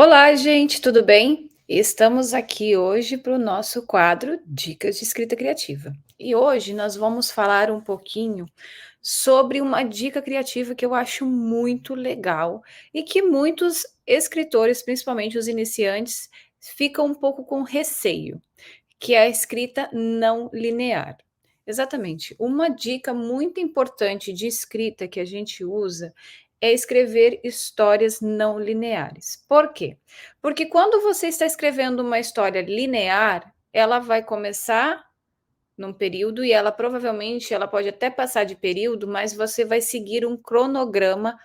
Olá, gente, tudo bem? Estamos aqui hoje para o nosso quadro Dicas de Escrita Criativa. E hoje nós vamos falar um pouquinho sobre uma dica criativa que eu acho muito legal e que muitos escritores, principalmente os iniciantes, ficam um pouco com receio, que é a escrita não linear. Exatamente. Uma dica muito importante de escrita que a gente usa é escrever histórias não lineares. Por quê? Porque quando você está escrevendo uma história linear, ela vai começar num período e ela pode até passar de período, mas você vai seguir um cronograma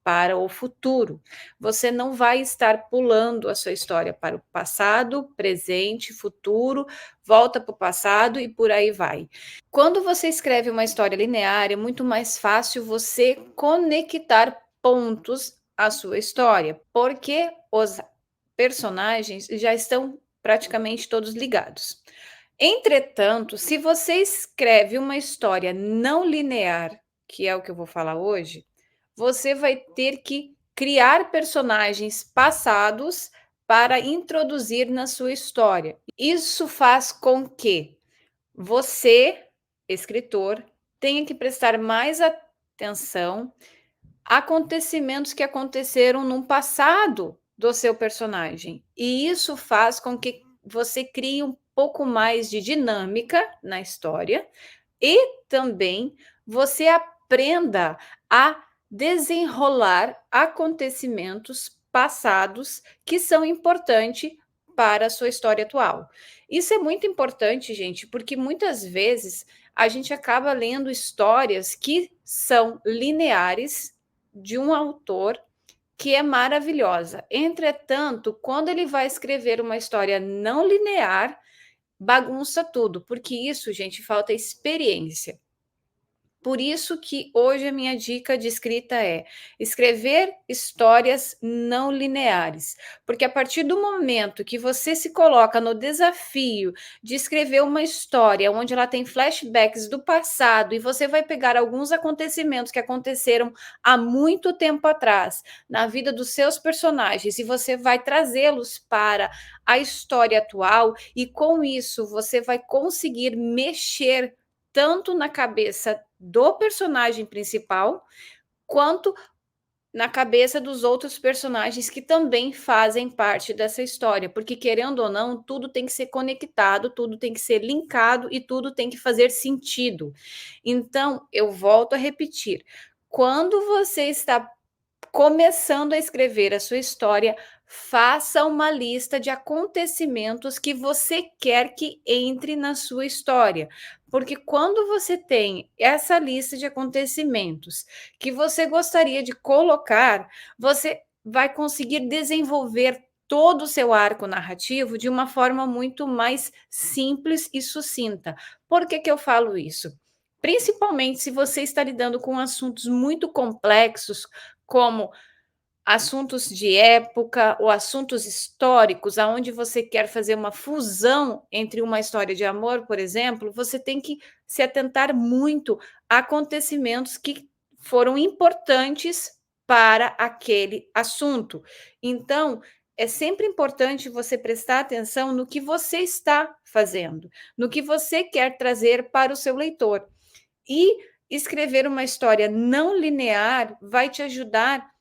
para o futuro. Você não vai estar pulando a sua história para o passado, presente, futuro, volta para o passado e por aí vai. Quando você escreve uma história linear, é muito mais fácil você conectar pontos à sua história, porque os personagens já estão praticamente todos ligados. Entretanto, se você escreve uma história não linear, que é o que eu vou falar hoje, você vai ter que criar personagens passados para introduzir na sua história. Isso faz com que você, escritor, tenha que prestar mais atenção a acontecimentos que aconteceram no passado do seu personagem. E isso faz com que você crie um pouco mais de dinâmica na história e também você aprenda a desenrolar acontecimentos passados que são importantes para a sua história atual. Isso é muito importante, gente, porque muitas vezes a gente acaba lendo histórias que são lineares de um autor que é maravilhosa. Entretanto, quando ele vai escrever uma história não linear, bagunça tudo, porque isso, gente, falta experiência. Por isso que hoje a minha dica de escrita é escrever histórias não lineares, porque a partir do momento que você se coloca no desafio de escrever uma história onde ela tem flashbacks do passado e você vai pegar alguns acontecimentos que aconteceram há muito tempo atrás na vida dos seus personagens e você vai trazê-los para a história atual e com isso você vai conseguir mexer tanto na cabeça do personagem principal, quanto na cabeça dos outros personagens que também fazem parte dessa história, porque querendo ou não, tudo tem que ser conectado, tudo tem que ser linkado e tudo tem que fazer sentido. Então, eu volto a repetir, quando você está começando a escrever a sua história, faça uma lista de acontecimentos que você quer que entre na sua história. Porque quando você tem essa lista de acontecimentos que você gostaria de colocar, você vai conseguir desenvolver todo o seu arco narrativo de uma forma muito mais simples e sucinta. Por que que eu falo isso? Principalmente se você está lidando com assuntos muito complexos, como assuntos de época ou assuntos históricos, aonde você quer fazer uma fusão entre uma história de amor, por exemplo, você tem que se atentar muito a acontecimentos que foram importantes para aquele assunto. Então, é sempre importante você prestar atenção no que você está fazendo, no que você quer trazer para o seu leitor. E escrever uma história não linear vai te ajudar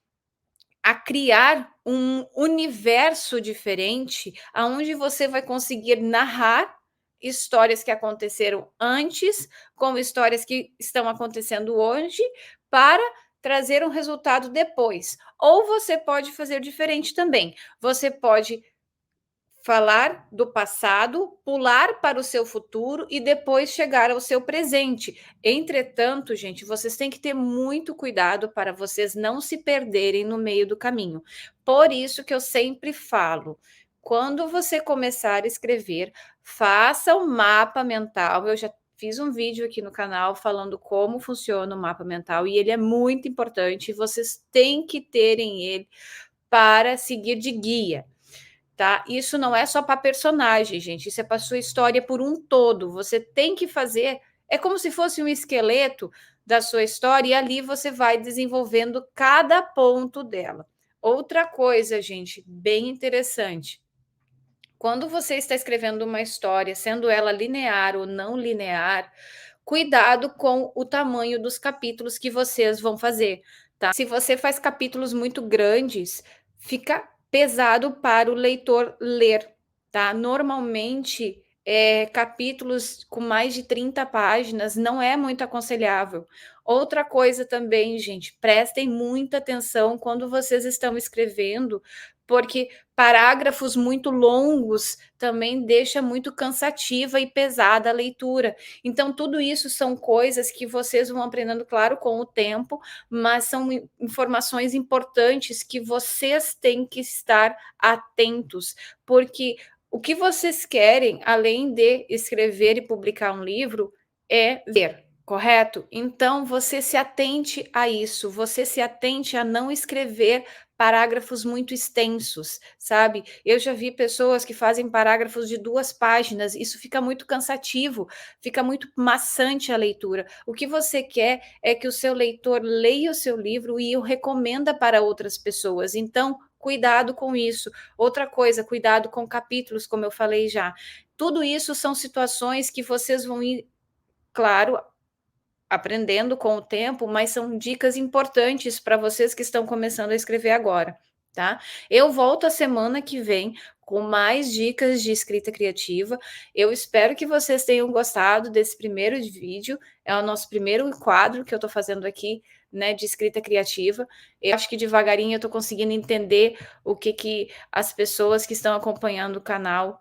a criar um universo diferente, aonde você vai conseguir narrar histórias que aconteceram antes, como histórias que estão acontecendo hoje, para trazer um resultado depois. Ou você pode fazer diferente também. Você pode falar do passado, pular para o seu futuro e depois chegar ao seu presente. Entretanto, gente, vocês têm que ter muito cuidado para vocês não se perderem no meio do caminho. Por isso que eu sempre falo, quando você começar a escrever, faça um mapa mental. Eu já fiz um vídeo aqui no canal falando como funciona o mapa mental e ele é muito importante, vocês têm que terem ele para seguir de guia. Tá? Isso não é só para personagem, gente, isso é para sua história por um todo. Você tem que fazer, é como se fosse um esqueleto da sua história e ali você vai desenvolvendo cada ponto dela. Outra coisa, gente, bem interessante. Quando você está escrevendo uma história, sendo ela linear ou não linear, cuidado com o tamanho dos capítulos que vocês vão fazer, tá? Se você faz capítulos muito grandes, fica pesado para o leitor ler, tá? Normalmente, capítulos com mais de 30 páginas não é muito aconselhável. Outra coisa também, gente, prestem muita atenção quando vocês estão escrevendo, porque parágrafos muito longos também deixa muito cansativa e pesada a leitura. Então, tudo isso são coisas que vocês vão aprendendo, claro, com o tempo, mas são informações importantes que vocês têm que estar atentos, porque o que vocês querem, além de escrever e publicar um livro, é ver. Correto? Então, você se atente a isso, você se atente a não escrever parágrafos muito extensos, sabe? Eu já vi pessoas que fazem parágrafos de 2 páginas, isso fica muito cansativo, fica muito maçante a leitura. O que você quer é que o seu leitor leia o seu livro e o recomenda para outras pessoas. Então, cuidado com isso. Outra coisa, cuidado com capítulos, como eu falei já. Tudo isso são situações que vocês vão ir, claro, aprendendo com o tempo, mas são dicas importantes para vocês que estão começando a escrever agora, tá? Eu volto a semana que vem com mais dicas de escrita criativa. Eu espero que vocês tenham gostado desse primeiro vídeo. É o nosso primeiro quadro que eu estou fazendo aqui, né, de escrita criativa. Eu acho que devagarinho eu estou conseguindo entender o que as pessoas que estão acompanhando o canal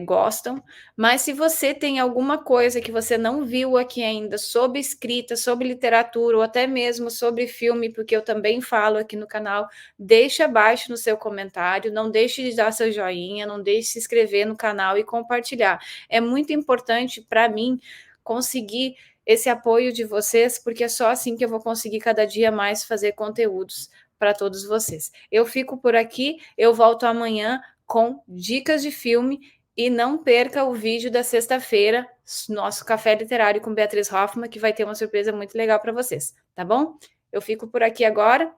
gostam, mas se você tem alguma coisa que você não viu aqui ainda sobre escrita, sobre literatura ou até mesmo sobre filme, porque eu também falo aqui no canal, deixa abaixo no seu comentário, não deixe de dar seu joinha, não deixe de se inscrever no canal e compartilhar. É muito importante para mim conseguir esse apoio de vocês, porque é só assim que eu vou conseguir cada dia mais fazer conteúdos para todos vocês. Eu fico por aqui, eu volto amanhã com dicas de filme e não perca o vídeo da sexta-feira, nosso café literário com Beatriz Hoffmann, que vai ter uma surpresa muito legal para vocês, tá bom? Eu fico por aqui agora.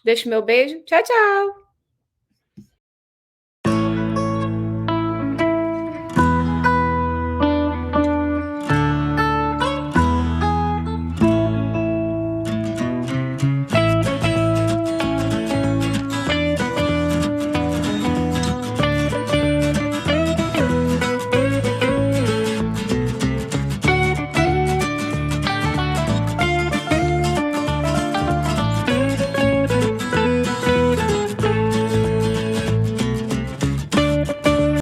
Deixo meu beijo. Tchau, tchau!